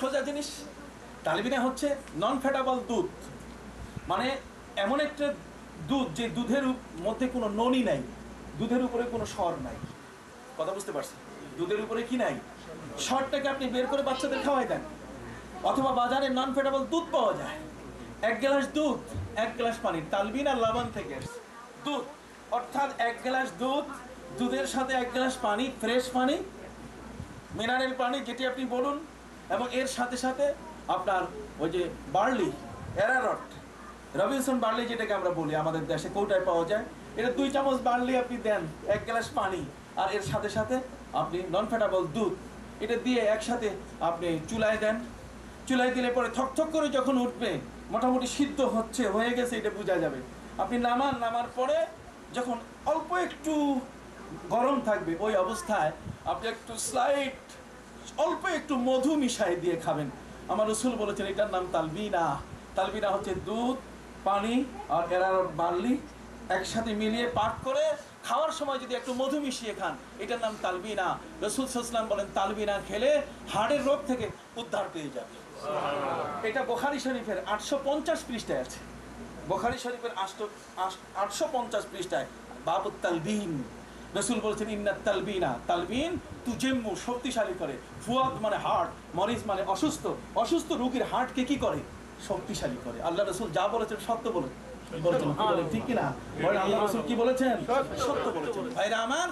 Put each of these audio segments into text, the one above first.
সোজা জিনিস। তালবিনা হচ্ছে নন ফ্যাটাবল দুধ, মানে এমন একটা দুধ যে দুধের মধ্যে কোনো ননি নাই, দুধের উপরে কোনো স্বর নাই। কথা বুঝতে পারছেন? দুধের উপরে কি নাই? স্বরটাকে আপনি বের করে বাচ্চাদের খাওয়াই দেন, অথবা বাজারে নন ফ্যাটাবল দুধ পাওয়া যায়। 1 গ্লাস দুধ 1 গ্লাস পানি, তালবিন আর লবণ থেকে দুধ, অর্থাৎ 1 গ্লাস দুধ, দুধের সাথে 1 গ্লাস পানি, ফ্রেশ পানি, মিনারেল পানি যেটি আপনি বলুন, এবং এর সাথে সাথে আপনার ওই যে বার্লি, অ্যারারট, রবিনসন বার্লি যেটাকে আমরা বলি, আমাদের দেশে কৌটায় পাওয়া যায়, এটা 2 চামচ বার্লি আপনি দেন, 1 গ্লাস পানি, আর এর সাথে সাথে আপনি নন ফ্যাটাবল দুধ, এটা দিয়ে একসাথে আপনি চুলায় দেন। চুলায় দিলে পরে থকথক করে যখন উঠবে, মোটামুটি সিদ্ধ হচ্ছে, হয়ে গেছে এটা বোঝা যাবে। আপনি নামার পরে যখন অল্প একটু গরম থাকবে, ওই অবস্থায় আপনি একটু স্লাইট অল্প একটু মধু মিশাই দিয়ে খাবেন। আমার রাসূল বলেছেন এটার নাম তালবিনা। তালবিনা হচ্ছে দুধ, পানি আর অ্যারারট, বার্লি একসাথে মিলিয়ে পাক করে খাওয়ার সময় যদি একটু মধু মিশিয়ে খান, এটার নাম তালবিনা। রাসূল সাল্লাল্লাহু আলাইহি ওয়াসাল্লাম বলেন তালবিনা খেলে হাড়ের রোগ থেকে উদ্ধার পেয়ে যাবে। এটা বুখারী শরীফের 850 পৃষ্ঠায় আছে। বুখারী শরীফের 850 পৃষ্ঠায় বাবুত তালবিন। রাসূল বলেছেন ইন্নাত তালবিনা, তালবিন তুজিম্মু, শক্তিশালী করে, ফুয়াদ মানে হার্ট, মরিজ মানে অসুস্থ, অসুস্থ রোগীর হার্টকে কি করে? শক্তিশালী করে। আল্লাহ রাসূল যা বলেছেন সত্য বলেছেন, ঠিক কিনা? আল্লাহ রাসূল কি বলেছেন? সত্য বলেছেন। ভাইরা আমার,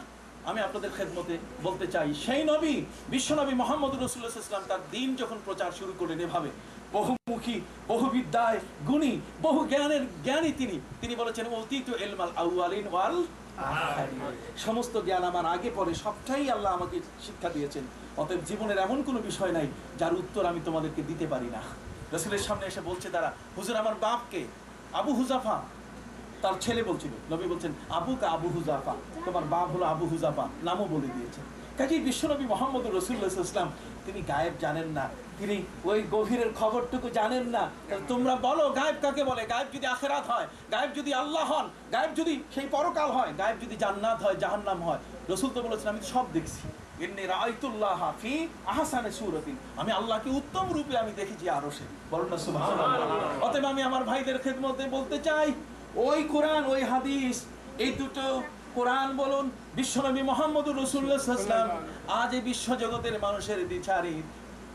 আমি আপনাদের খেদমতে বলতে চাই, সেই নবী, বিশ্বনবী মুহাম্মদুর রাসূলুল্লাহ সাল্লাল্লাহু আলাইহি ওয়াসাল্লাম তার দ্বীন যখন প্রচার শুরু করলেন এভাবে, বহুমুখী, বহুবিদ্যায় গুণী, বহু জ্ঞানী তিনি বলেছেন উতিতু ইলমাল আউয়ালিন ওয়াল আখিরিন, সমস্ত জ্ঞান আমার আগে পরে সবটাই আল্লাহ আমাকে শিক্ষা দিয়েছেন। অতএব জীবনের এমন কোনো বিষয় নাই যার উত্তর আমি তোমাদেরকে দিতে পারি না। রাসূলের সামনে এসে বলছে তারা, হুজুর আমার বাপকে? আবু হুজাফা তার ছেলে বলছিল। নবী বলছেন আবুকা আবু হুজাফা, তোমার বাপ হলো আবু হুজাফা, নামও বলে দিয়েছেন। কাজেই বিশ্বনবী মুহাম্মদুর রাসূলুল্লাহ সাল্লাল্লাহু আলাইহি ওয়াসাল্লাম তিনি গায়েব জানেন না, তিনি ওই গভীরের খবরটুকু জানেন না। তোমরা বলো গায়েব কাকে বলে? গায়েব যদি আখিরাত হয়, গায়েব যদি আল্লাহ হন, গায়েব যদি সেই পরকাল হয়, গায়েব যদি জান্নাত হয়, জাহান্নাম হয়, রাসূল তো বলেছেন আমি সব দেখছি। ইন্নী রাআইতুল্লাহ ফি আহসানি সূরাতিন, আমি আল্লাহকে উত্তম রূপে আমি দেখেছি আরশে। বলুন না সুবহানাল্লাহ। অতএব আমি আমার ভাইদের খেদমতে বলতে চাই, ওই কোরআন, ওই হাদিস, এই দুটো কোরআন বলুন, বিশ্বনবী মুহাম্মদুর রাসূলুল্লাহ সাল্লাল্লাহু আলাইহি ওয়াসাল্লাম, আজ এই বিশ্ব জগতের মানুষের দিশারি,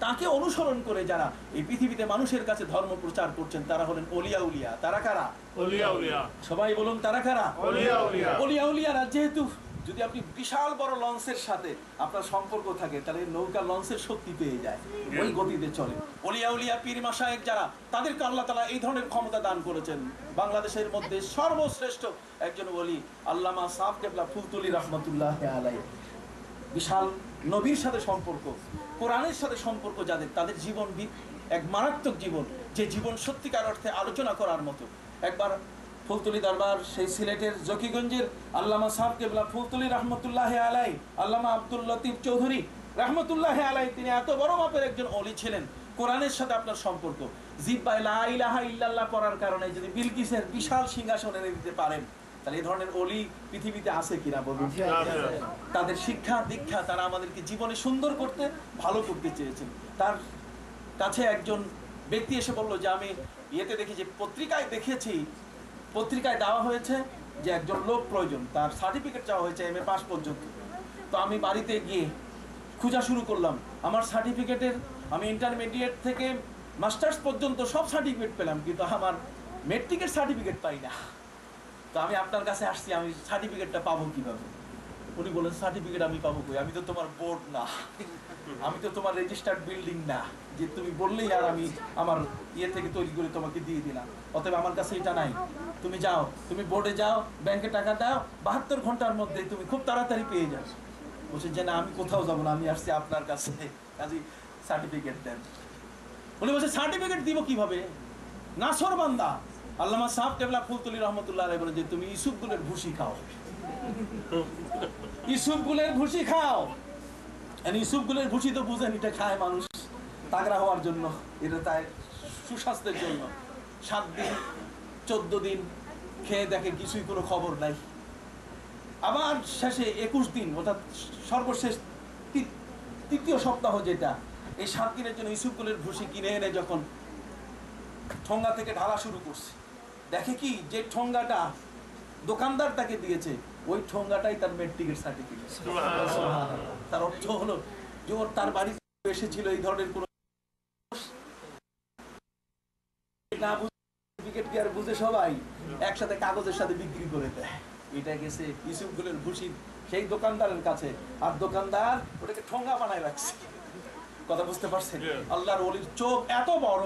তাকে অনুসরণ করে যারা এই পৃথিবীতে মানুষের কাছে ধর্ম প্রচার করছেন, তারা হলেন ওলিয়া উলিয়া। তারা কারা? ওলিয়া উলিয়া। সবাই বলুন তারা কারা? ওলিয়া উলিয়া। ওলিয়া উলিয়ারা যেহেতু, যদি আপনি বিশাল বড় লঞ্চের সাথে আপনার সম্পর্ক থাকে, তাহলে নৌকা লঞ্চের শক্তি পেয়ে যায়, ওই গতিতে চলে। ওলিয়া উলিয়া পীর মাশায়েখ যারা, তাদেরকে আল্লাহ তাআলা এই ধরনের ক্ষমতা দান করেছেন। বাংলাদেশের মধ্যে সর্বশ্রেষ্ঠ একজন ওলি আল্লামা সাফ কেবলা ফুলতুলি রাহমাতুল্লাহি আলাইহি। বিশাল নবীর সাথে সম্পর্ক, কোরআনের সাথে সম্পর্ক যাদের, তাদের জীবন এক মারাত্মক জীবন, যে জীবন সত্যিকার অর্থে আলোচনা করার মতো। একবার ফুলতুলি দরবার, সেই সিলেটের জকিগঞ্জের আল্লামা সাহেব কেবলা ফুলতুলি রাহমাতুল্লাহি আলাইহি, আল্লামা আব্দুল লতিফ চৌধুরী রাহমাতুল্লাহি আলাইহি, তিনি এত বড় মাপের একজন ওলি ছিলেন। কোরআনের সাথে আপনার সম্পর্ক, জিব্বায় লা ইলাহা ইল্লাল্লাহ পড়ার কারণে যদি বিলকিসের বিশাল সিংহাসন এনে দিতে পারেন, তাহলে এই ধরনের ওলি পৃথিবীতে আছে কিনা বলুন? তাদের শিক্ষা দীক্ষা, তারা আমাদেরকে জীবনে সুন্দর করতে, ভালো করতে চেয়েছেন। তার কাছে একজন ব্যক্তি এসে বললো যে আমি ইয়েতে দেখি, যে পত্রিকায় দেখেছি, পত্রিকায় দেওয়া হয়েছে যে একজন লোক প্রয়োজন, তার সার্টিফিকেট চাওয়া হয়েছে MA পাস পর্যন্ত। তো আমি বাড়িতে গিয়ে খোঁজা শুরু করলাম, আমার সার্টিফিকেটের, আমি ইন্টারমিডিয়েট থেকে মাস্টার্স পর্যন্ত সব সার্টিফিকেট পেলাম, কিন্তু আমার মেট্রিকের সার্টিফিকেট পাই না। তো আমি আপনার কাছে আসছি, আমি সার্টিফিকেটটা পাবো কিভাবে? উনি বলেন সার্টিফিকেট আমি পাবো কই? আমি তো তোমার বোর্ড না, আমি তো তোমার রেজিস্টার্ড বিল্ডিং না যে তুমি বললেই আর আমি আমার ইয়ে থেকে তৈরি করে তোমাকে দিয়ে দিলাম। অতএব আমার কাছে এটা নাই, তুমি যাও, তুমি বোর্ডে যাও, ব্যাংকে টাকা দাও, 72 ঘন্টার মধ্যে তুমি খুব তাড়াতাড়ি পেয়ে যাও। বলছেন যে না, আমি কোথাও যাবো না, আমি আসছি আপনার কাছে, কাজে সার্টিফিকেট দেন। উনি বলছে সার্টিফিকেট দিব কিভাবে? নাসর বান্দা আল্লামা সাহেব কেবলা ফুলতুলি রহমতুল্লাহ আলাইহি বলেন যে তুমি ইউসুফ গুলের ভুসি খাও, ইউসুফ গুলের ভুসি খাও। ইউসুফ গুলের ভুসি তো বুঝেন, এটা খায় মানুষ তাগড়া হওয়ার জন্য, এটা তাই সুস্বাস্থ্যের জন্য। 7 দিন 14 দিন খেয়ে দেখে কিছুই কোনো খবর নাই। আবার শেষে 21 দিন, অর্থাৎ সর্বশেষ তৃতীয় সপ্তাহ যেটা, এই 7 দিনের জন্য ইসুফগুলের ভুসি কিনে এনে যখন ঠোঙ্গা থেকে ঢালা শুরু করছে, দেখে কি যে ঠোঙ্গাটা দোকানদার তাকে দিয়েছে ওই ঠোঙ্গাটাই তার মেট্রিকের সার্টিফিকেট। তার অর্থ হলো যে ওর তার বাড়িতে এসেছিল এই ধরনের কোন না সার্টিফিকেট কি আর বুঝে সবাই একসাথে কাগজের সাথে বিক্রি করে দেয়। এটা গেছে ইসুফগুলের ভুসি সেই দোকানদারের কাছে, আর দোকানদার ওটাকে ঠোঙ্গা বানায় রাখছে। কথা বুঝতে পারছেন? আল্লাহর ওলির চোখ এত বড়।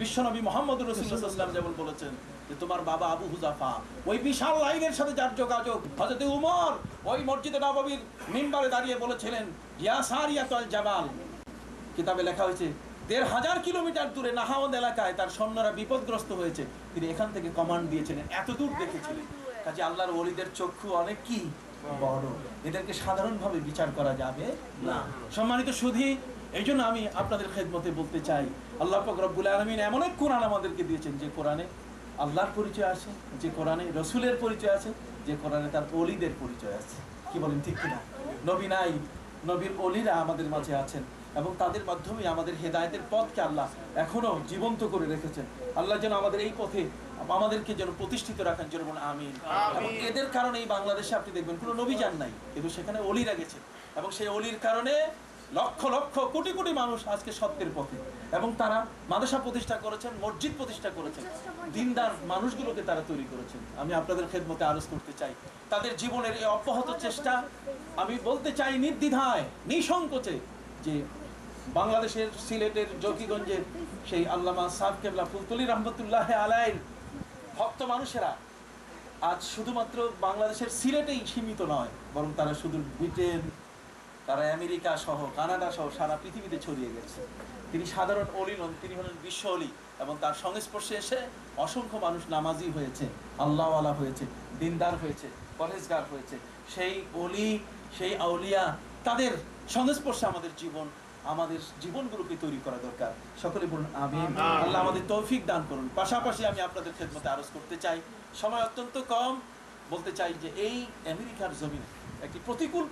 বিশ্বনবী মুহাম্মদ রাসূলুল্লাহ সাল্লাল্লাহু আলাইহি ওয়াসাল্লাম যেমন বলেছেন যে তোমার বাবা আবু হুযাফা ওই বিশাল লাইনের সাথে যার যোগাযোগ, হযরত উমর ওই মসজিদে নববীর মিম্বারে দাঁড়িয়ে বলেছিলেন ইয়া সারিয়াতুল জাবাল, কিতাবে লেখা হয়েছে ১৫০০ কিলোমিটার দূরে নাহাওয়ান্দ এলাকায় তার সৈন্যরা বিপদগ্রস্ত হয়েছে, তিনি এখান থেকে কমান্ড দিয়েছিলেন, এত দূর দেখেছিলেন। কাজে আল্লাহর ওলিদের চক্ষু অনেক কি বড়, এদেরকে সাধারণভাবে বিচার করা যাবে না। সম্মানিত সুধী, এই জন্য আমি আপনাদের খেদমতে বলতে চাই, আল্লাহ পাক রব্বুল আলামিন এমন এক কোরআন আমাদেরকে দিয়েছেন যে কোরআনে আল্লাহর পরিচয় আছে, যে কোরআনে রসুলের পরিচয় আছে, যে কোরআনে তার ওলিদের পরিচয় আছে। কি বলেন, ঠিক কিনা? নবী নাই, নবীর ওলিরা আমাদের মাঝে আছেন এবং তাদের মাধ্যমে আমাদের হেদায়েতের পথকে আল্লাহ এখনো জীবন্ত করে রেখেছেন। আল্লাহ যেন আমাদের এই পথে আমাদেরকে যেন প্রতিষ্ঠিত রাখেন, যেন বলেন আমিন। এবং এদের কারণে এই বাংলাদেশে আপনি দেখবেন কোনো নবী যান নাই, কিন্তু সেখানে ওলিরা গেছেন এবং সেই ওলির কারণে লক্ষ লক্ষ কোটি কোটি মানুষ আজকে সত্যের পথে, এবং তারা মাদ্রাসা প্রতিষ্ঠা করেছেন, মসজিদ প্রতিষ্ঠা করেছেন, দিনদার মানুষগুলোকে তারা তৈরি করেছেন। আমি আপনাদের খেদমতে আরজ করতে চাই তাদের জীবনের এই অব্যাহত চেষ্টা, আমি বলতে চাই নির্দ্বিধায় নিঃসংকোচে, যে বাংলাদেশের সিলেটের জকিগঞ্জের সেই আল্লামা সাহেব কেবলা ফুলতলি রহমতুল্লাহ আলাইহির ভক্ত মানুষেরা আজ শুধুমাত্র বাংলাদেশের সিলেটেই সীমিত নয়, বরং তারা শুধু ব্রিটেন, তারা আমেরিকা সহ কানাডা সহ সারা পৃথিবীতে ছড়িয়ে গেছে। তিনি সাধারণ অলি নন, তিনি হলেন বিশ্ব অলি, এবং তার সংস্পর্শে এসে অসংখ্য মানুষ নামাজি হয়েছে, আল্লাহওয়ালা হয়েছে, দিনদার হয়েছে, পরহেজগার হয়েছে। সেই অলি, সেই আউলিয়া, তাদের সংস্পর্শে আমাদের জীবনগুলোকে তৈরি করা দরকার। সকলে বলুন আমিন। আল্লাহ আমাদের তৌফিক দান করুন। পাশাপাশি আমি আপনাদের খেদমতে আরজ করতে চাই, সময় অত্যন্ত কম, বলতে চাই যে এই আমেরিকার জমিনে একটি প্রতিকূল